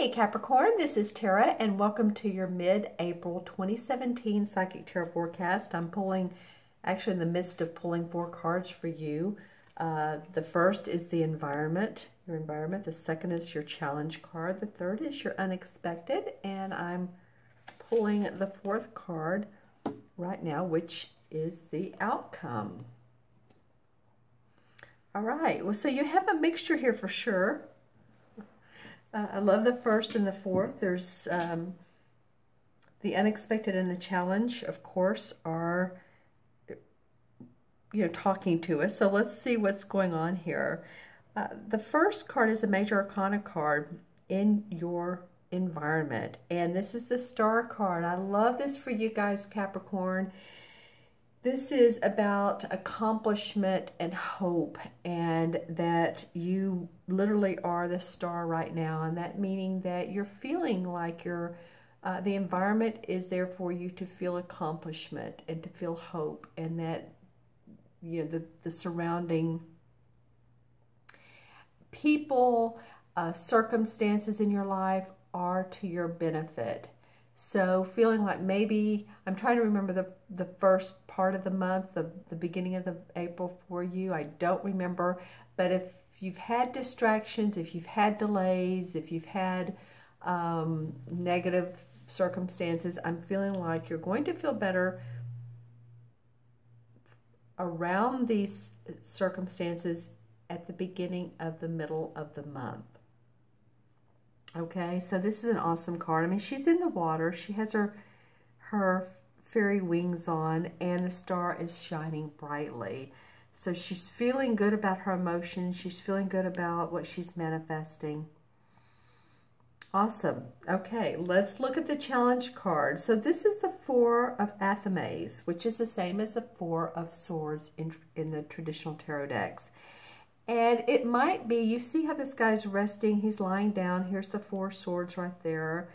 Hey Capricorn, this is Tara and welcome to your mid-April 2017 Psychic Tarot forecast. I'm pulling, actually in the midst of pulling 4 cards for you. The first is the environment, your environment. The second is your challenge card. The third is your unexpected. And I'm pulling the 4th card right now, which is the outcome. All right, well, so you have a mixture here for sure. I love the 1st and the 4th. There's the unexpected and the challenge, of course, are talking to us. So let's see what's going on here. The first card is a major arcana card in your environment, and this is the Star card. I love this for you guys, Capricorn. This is about accomplishment and hope, and that you literally are the star right now, and that meaning that you're feeling like you're, the environment is there for you to feel accomplishment and to feel hope, and that the surrounding people, circumstances in your life are to your benefit. So feeling like maybe, I'm trying to remember the first part of the month, the beginning of the April for you. I don't remember, but if you've had distractions, if you've had delays, if you've had negative circumstances, I'm feeling like you're going to feel better around these circumstances at the beginning of the middle of the month. Okay, so this is an awesome card. I mean, she's in the water. She has her fairy wings on, and the star is shining brightly. So she's feeling good about her emotions. She's feeling good about what she's manifesting. Awesome. Okay, let's look at the challenge card. So this is the 4 of Athames, which is the same as the 4 of Swords in the traditional tarot decks. And it might be, you see how this guy's resting, he's lying down, here's the 4 swords right there.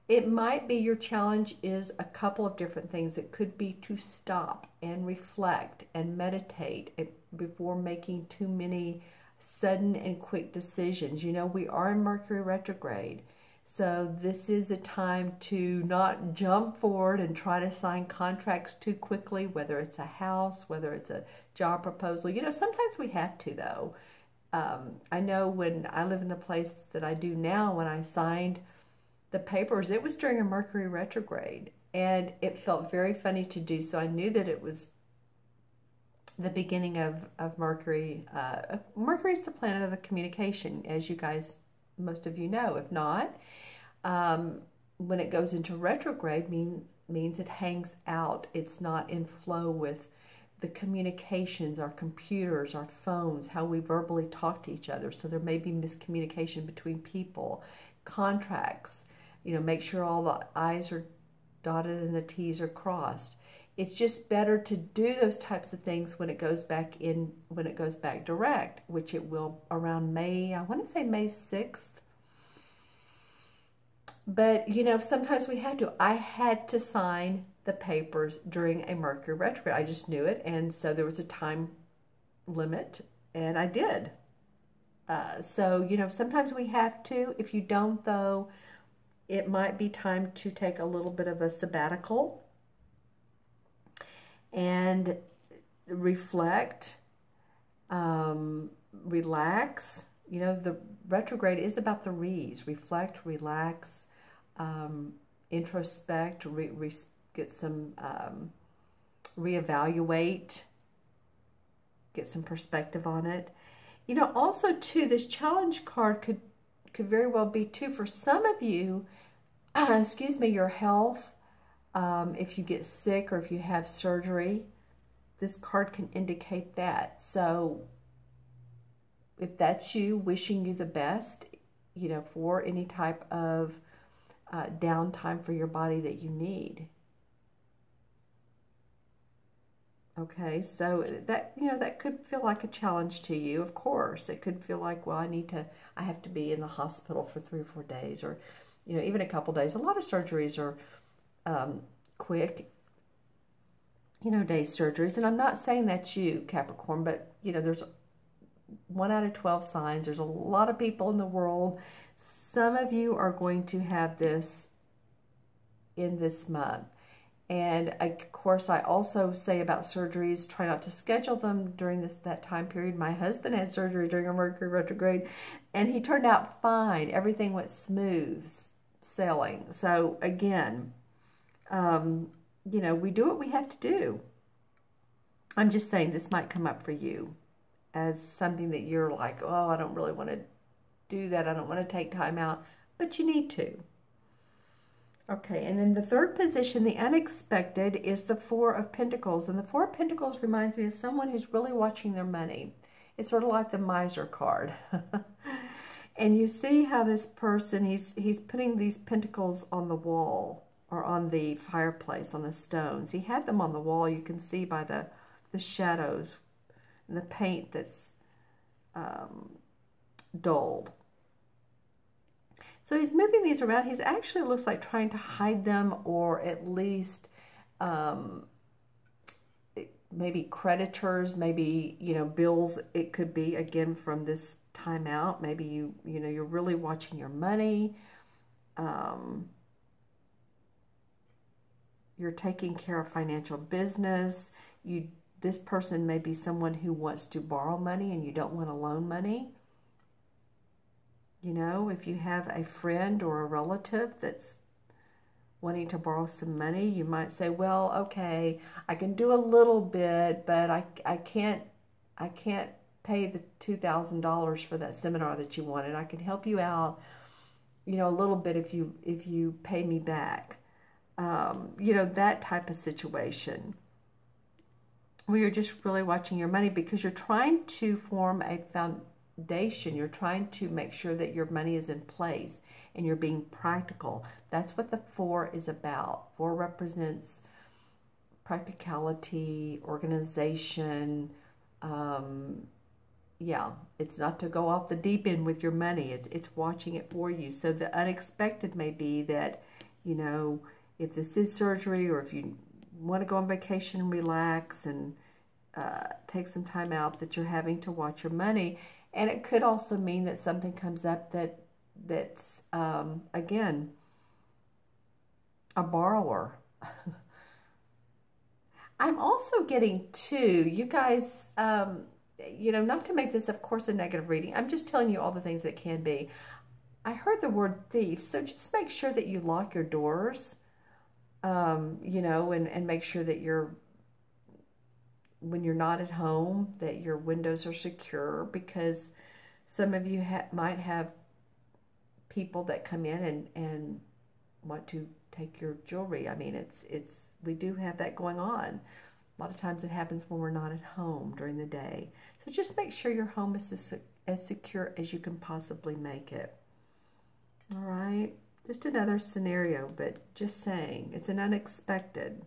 It might be your challenge is a couple of different things. It could be to stop and reflect and meditate before making too many sudden and quick decisions. You know, we are in Mercury retrograde, so this is a time to not jump forward and try to sign contracts too quickly, whether it's a house, whether it's a job proposal. You know, sometimes we have to, though. I know when I live in the place that I do now, when I signed the papers, it was during a Mercury retrograde, and it felt very funny to do so. I knew that it was the beginning of Mercury. Mercury is the planet of the communication, as you guys, most of you know. If not, when it goes into retrograde, means it hangs out. It's not in flow with the communications, our computers, our phones, how we verbally talk to each other. So there may be miscommunication between people, contracts. You know, make sure all the I's are dotted and the T's are crossed. It's just better to do those types of things when it goes back in, when it goes back direct, which it will around May, I want to say May 6th. But, you know, sometimes we had to. I had to sign the papers during a Mercury retrograde. I just knew it, and so there was a time limit, and I did. So, you know, sometimes we have to. If you don't, though, it might be time to take a little bit of a sabbatical and reflect, relax. You know, the retrograde is about the re's. Reflect, relax, introspect, get some, reevaluate, get some perspective on it. You know, also, too, this challenge card could very well be, too, for some of you, excuse me, your health. If you get sick or if you have surgery, this card can indicate that. So if that's you, wishing you the best, you know, for any type of downtime for your body that you need. Okay, so that, you know, that could feel like a challenge to you, of course. It could feel like, well, I have to be in the hospital for 3 or 4 days, or, you know, even a couple days. A lot of surgeries are quick, you know, day surgeries. And I'm not saying that's you, Capricorn, but, you know, there's 1 out of 12 signs. There's a lot of people in the world Some of you are going to have this in this month. And of course, I also say about surgeries, try not to schedule them during that time period. My husband had surgery during a Mercury retrograde, and he turned out fine. Everything went smooth sailing. So again, you know, we do what we have to do. I'm just saying this might come up for you as something that you're like, oh, I don't really want to do that. I don't want to take time out, but you need to. Okay, and in the third position, the unexpected is the Four of Pentacles. And the Four of Pentacles reminds me of someone who's really watching their money. It's sort of like the miser card. And you see how this person, he's putting these pentacles on the wall or on the fireplace, on the stones. He had them on the wall. You can see by the shadows and the paint that's dulled. So he's moving these around. He's actually looks like trying to hide them, or at least maybe creditors, maybe, you know, bills. It could be, again, from this time out. Maybe you know, you're really watching your money. You're taking care of financial business. This person may be someone who wants to borrow money and you don't want to loan money. You know, if you have a friend or a relative that's wanting to borrow some money, you might say, well, okay, I can do a little bit, but I can't pay the $2,000 for that seminar that you wanted. I can help you out, you know, a little bit if you pay me back. You know, that type of situation where you're just really watching your money because you're trying to form a foundation. You're trying to make sure that your money is in place and you're being practical. That's what the Four is about. Four represents practicality, organization. Yeah, it's not to go off the deep end with your money. It's watching it for you. So the unexpected may be that, you know, if this is surgery, or if you want to go on vacation and relax and take some time out, that you're having to watch your money. And it could also mean that something comes up that's again, a borrower. I'm also getting too, you guys, you know, not to make this, of course, a negative reading. I'm just telling you all the things that can be. I heard the word thief, so just make sure that you lock your doors, you know, and make sure that when you're not at home, that your windows are secure, because some of you might have people that come in and want to take your jewelry. I mean, we do have that going on. A lot of times it happens when we're not at home during the day. So just make sure your home is as secure as you can possibly make it. All right. Just another scenario, but just saying, it's an unexpected.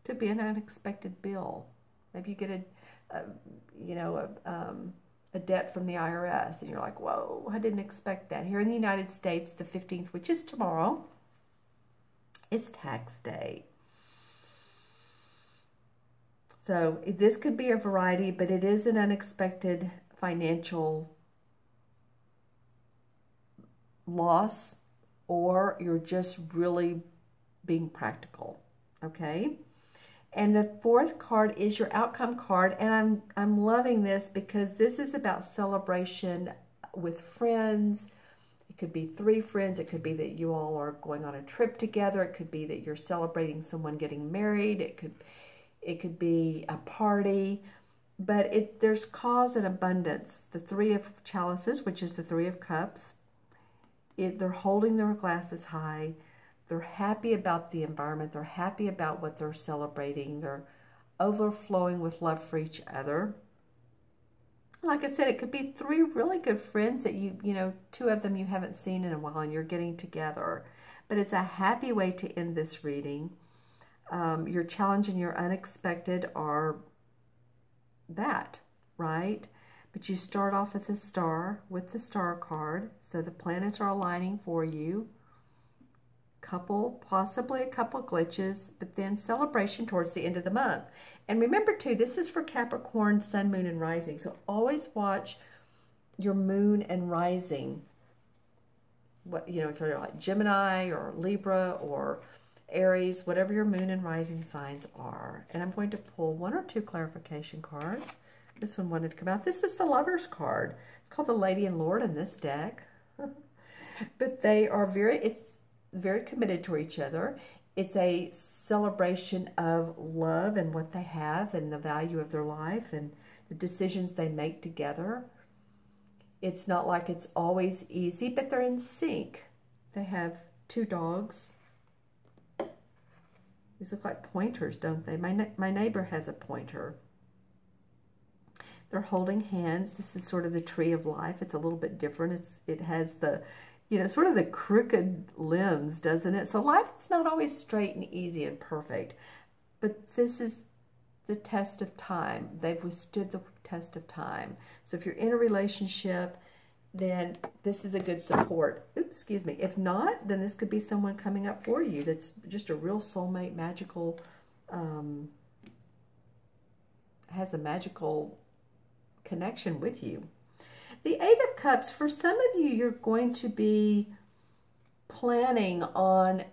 Could be an unexpected bill. Maybe you get a debt from the IRS, and you're like, whoa, I didn't expect that. Here in the United States, the 15th, which is tomorrow, is tax day. So this could be a variety, but it is an unexpected financial loss, or you're just really being practical, okay? And the fourth card is your outcome card, and I'm loving this because this is about celebration with friends. It could be 3 friends. It could be that you all are going on a trip together. It could be that you're celebrating someone getting married. It could be a party, but there's cause and abundance. The 3 of chalices, which is the 3 of cups, they're holding their glasses high. They're happy about the environment. They're happy about what they're celebrating. They're overflowing with love for each other. Like I said, it could be 3 really good friends that you know, 2 of them you haven't seen in a while and you're getting together. But it's a happy way to end this reading. Your challenge and your unexpected are that, right? But you start off with the star card. So the planets are aligning for you. Possibly a couple glitches, but then celebration towards the end of the month. And remember too, this is for Capricorn, Sun, Moon, and Rising. So always watch your Moon and Rising what, you know, if you're like Gemini or Libra or Aries, whatever your moon and rising signs are. And I'm going to pull 1 or 2 clarification cards. This one wanted to come out. This is the Lover's card. It's called the Lady and Lord in this deck. But they are it's very committed to each other. It's a celebration of love and what they have and the value of their life and the decisions they make together. It's not like it's always easy, but they're in sync. They have 2 dogs. These look like pointers, don't they? My neighbor has a pointer. They're holding hands. This is sort of the tree of life. It's a little bit different. It has the, you know, sort of the crooked limbs, doesn't it? So life is not always straight and easy and perfect, but this is the test of time. They've withstood the test of time. So if you're in a relationship, then this is a good support. Oops, excuse me. If not, then this could be someone coming up for you that's just a real soulmate, magical, has a magical connection with you. The 8 of Cups, for some of you, you're going to be planning on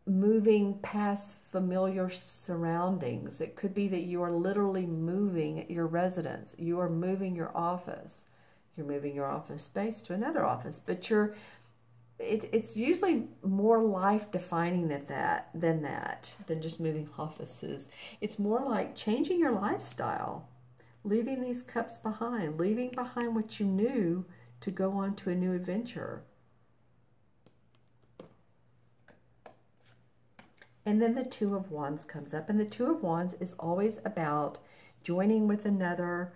moving past familiar surroundings. It could be that you are literally moving your residence. You are moving your office. You're moving your office space to another office, but it's usually more life-defining than just moving offices. It's more like changing your lifestyle, leaving these cups behind, leaving behind what you knew to go on to a new adventure. And then the 2 of Wands comes up, and the 2 of Wands is always about joining with another,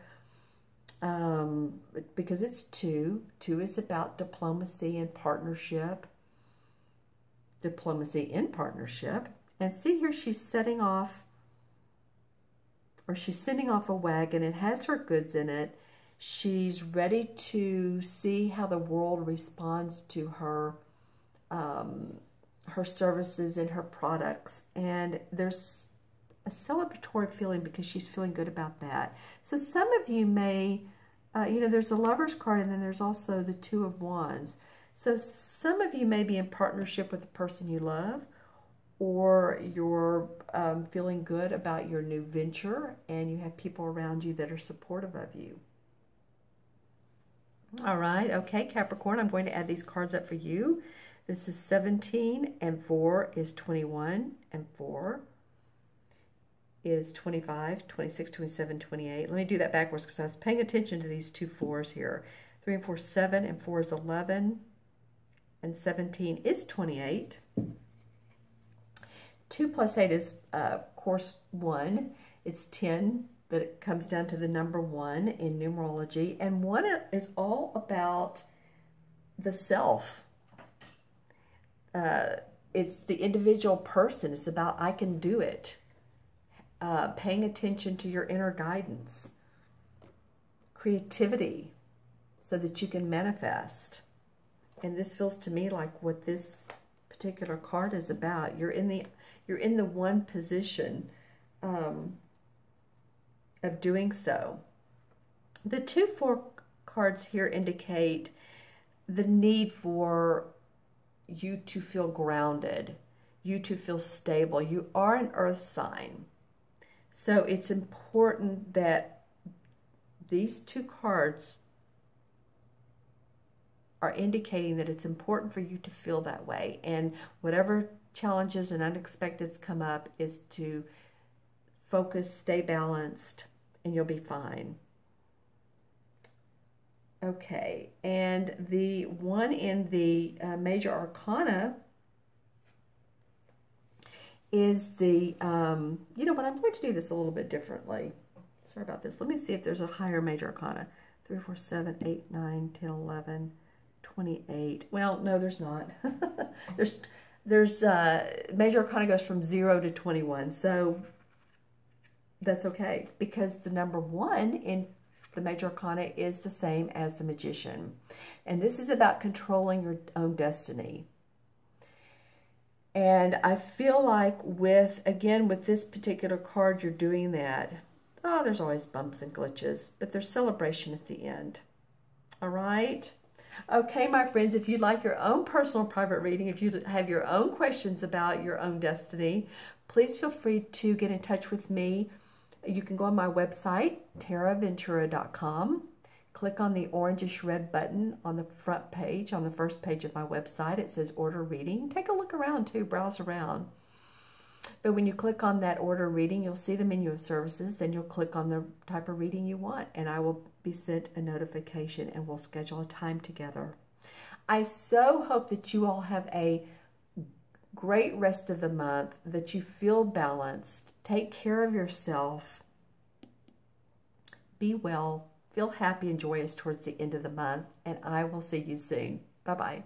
because it's 2. 2 is about diplomacy and partnership. Diplomacy in partnership. And see here, she's setting off, or she's sending off a wagon. It has her goods in it. She's ready to see how the world responds to her, her services and her products. And there's a celebratory feeling because she's feeling good about that. So some of you may, you know, there's a Lover's card, and then there's also the 2 of Wands. So some of you may be in partnership with the person you love, or you're feeling good about your new venture, and you have people around you that are supportive of you. All right, okay, Capricorn, I'm going to add these cards up for you. This is 17, and 4 is 21, and 4 is 25, 26, 27, 28. Let me do that backwards because I was paying attention to these 2 4s here. 3 and 4 is 7, and 4 is 11, and 17 is 28. 2 plus 8 is, of course, 1. It's 10, but it comes down to the number 1 in numerology. And 1 is all about the self. It's the individual person. It's about I can do it. Paying attention to your inner guidance. Creativity so that you can manifest. And this feels to me like what this particular card is about. You're in the one position of doing so. The 2 4 cards here indicate the need for you to feel grounded, you to feel stable. You are an earth sign. So it's important that these 2 cards are indicating that it's important for you to feel that way. And whatever challenges and unexpecteds come up is to focus, stay balanced, and you'll be fine. Okay, and the one in the major arcana is the, you know what, I'm going to do this a little bit differently. Sorry about this. Let me see if there's a higher major arcana. 3, 4, 7, 8, 9, 10, 11, 28. Well, no, there's not. there's major arcana goes from 0 to 21. So that's okay, because the number 1 in the major arcana is the same as the Magician. And this is about controlling your own destiny. And I feel like again, with this particular card, you're doing that. Oh, there's always bumps and glitches, but there's celebration at the end. All right? Okay, my friends, if you'd like your own personal private reading, if you have your own questions about your own destiny, please feel free to get in touch with me. You can go on my website, taraventura.com. Click on the orangish red button on the front page, on the first page of my website. It says order reading. Take a look around too, browse around. But when you click on that order reading, you'll see the menu of services. Then you'll click on the type of reading you want, and I will be sent a notification, and we'll schedule a time together. I so hope that you all have a great rest of the month, that you feel balanced, take care of yourself, be well, feel happy and joyous towards the end of the month, and I will see you soon. Bye-bye.